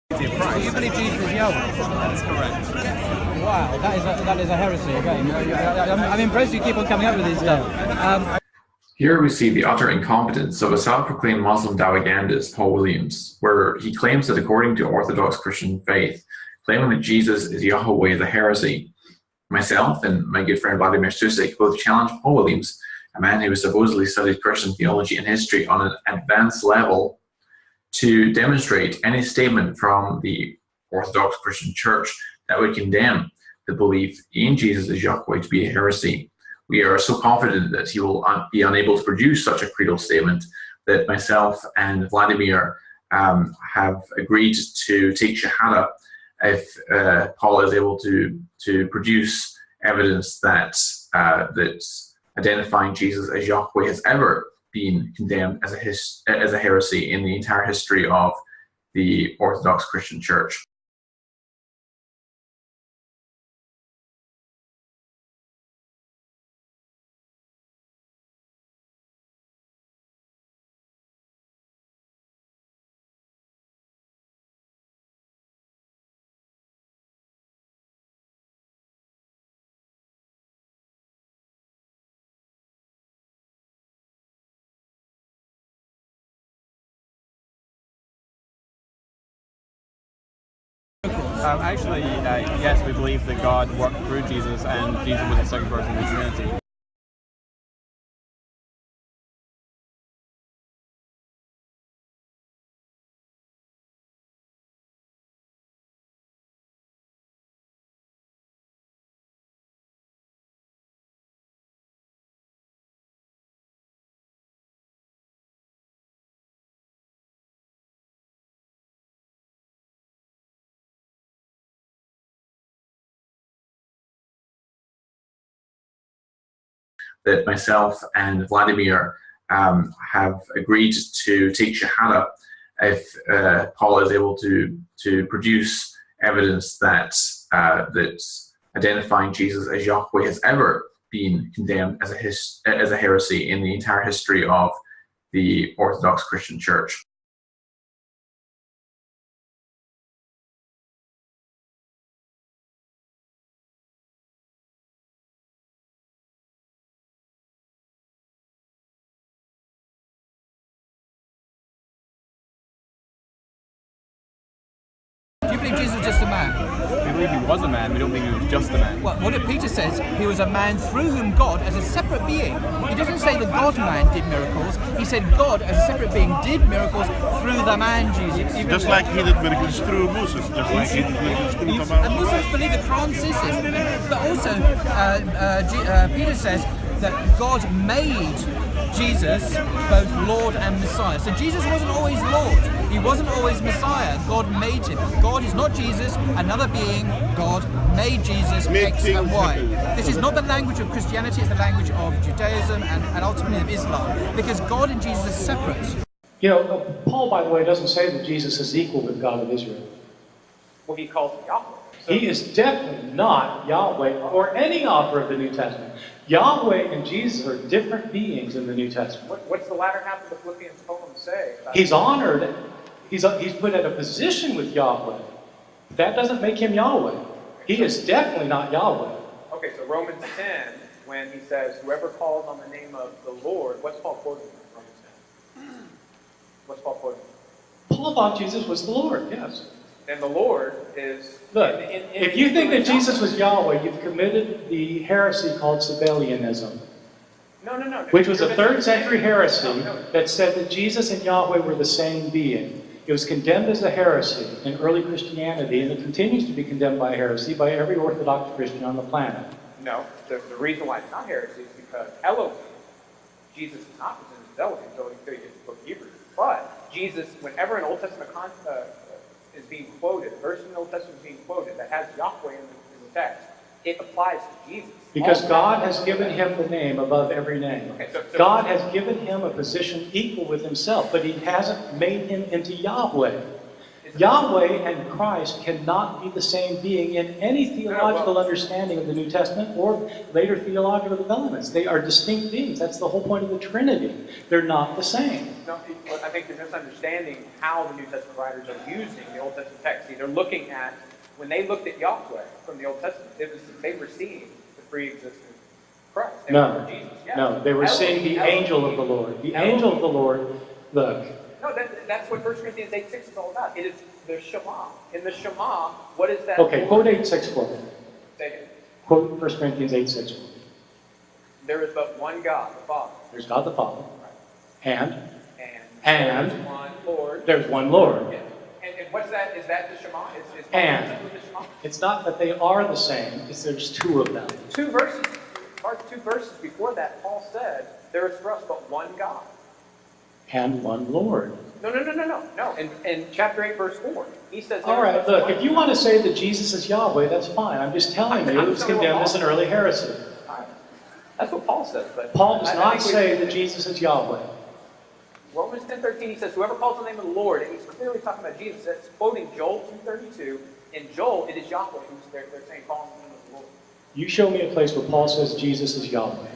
Do you believe Jesus is Yahweh? That is correct. Wow, that is a heresy again. I'm impressed you keep on coming up with this stuff. Here we see the utter incompetence of a self-proclaimed Muslim dawah-gandist, Paul Williams, where he claims that according to Orthodox Christian faith, claiming that Jesus is Yahweh is a heresy. Myself and my good friend Vladimir Susik both challenged Paul Williams, a man who supposedly studied Christian theology and history on an advanced level, to demonstrate any statement from the Orthodox Christian Church that would condemn the belief in Jesus as Yahweh to be a heresy. We are so confident that he will be unable to produce such a creedal statement that myself and Vladimir have agreed to take Shahada if Paul is able to produce evidence that that identifying Jesus as Yahweh has ever been condemned as a heresy in the entire history of the Orthodox Christian Church. Actually, yes, we believe that God worked through Jesus and Jesus was the second person of the Trinity. That myself and Vladimir have agreed to take Shahada if Paul is able to produce evidence that that identifying Jesus as Yahweh has ever been condemned as a heresy in the entire history of the Orthodox Christian Church. Do you believe Jesus was just a man? We believe he was a man, we don't think he was just a man. Well, what Peter says, he was a man through whom God, as a separate being, he doesn't say the God-man did miracles, he said God, as a separate being, did miracles through the man Jesus. Just like he did miracles through Moses, just like he did miracles through the man. And Muslims believe the Quran says this, but also Peter says that God made Jesus both Lord and Messiah. So Jesus wasn't always Lord. He wasn't always Messiah. God made him. God is not Jesus, another being. God made Jesus X and Y. This is not the language of Christianity, it's the language of Judaism and ultimately of Islam, because God and Jesus are separate. You know, Paul, by the way, doesn't say that Jesus is equal with God of Israel. Well, he calls him Yahweh. So He is definitely not Yahweh or any author of the New Testament. Yahweh and Jesus are different beings in the New Testament. what's the latter half of the Philippians poem say? He's honored. He's put at a position with Yahweh. That doesn't make him Yahweh. He is definitely not Yahweh. Okay, so Romans 10, when he says, whoever calls on the name of the Lord, what's Paul quoting in Romans 10? What's Paul quoting? Paul thought Jesus was the Lord, yes. And the Lord is... Look, if you think that Jesus was Yahweh, you've committed the heresy called Sabellianism, No. which was a 3rd century heresy that said that Jesus and Yahweh were the same being. It was condemned as a heresy in early Christianity, and it continues to be condemned by heresy by every Orthodox Christian on the planet. No, the reason why it's not heresy is because Elohim, Jesus is not presented as Elohim until you get the book of Hebrews. But Jesus, whenever an Old Testament is being quoted, a verse in the Old Testament is being quoted that has Yahweh in the text, it applies to Jesus. Because God has given him the name above every name. Okay, so God has given him a position equal with himself, but he hasn't made him into Yahweh. Yahweh and Christ cannot be the same being in any theological understanding of the New Testament or later theological developments. They are distinct beings. That's the whole point of the Trinity. They're not the same. No, I think you're misunderstanding how the New Testament writers are using the Old Testament text. See, they're looking at, when they looked at Yahweh from the Old Testament, they were seeing the pre-existent Christ. They were Jesus. Yes. No, they were seeing the angel of the Lord. The angel of the Lord, look. No, that's what 1 Corinthians 8:6 is all about. It is the Shema. In the Shema, what is that? Okay, quote 8:6 for me. Say it. Quote 1 Corinthians 8:6 for me. There is but one God, the Father. There's God the Father. And there's one Lord. There's one Lord. Yeah. And what's that? Is that the Shema? Is And the Shema? it's not that they are the same, it's there's two of them. Two verses before that, Paul said, there is for us but one God. And one Lord. No. In chapter 8, verse 4, he says... All right, look, if you want to say that Jesus is Yahweh, that's fine. I'm just telling you it was condemned as an early heresy. That's what Paul says. But Paul does not say that Jesus is Yahweh. Romans 10:13, he says, whoever calls the name of the Lord, and he's clearly talking about Jesus. That's quoting Joel 2:32. In Joel, it is Yahweh who's they're saying, call him the name of the Lord. You show me a place where Paul says Jesus is Yahweh.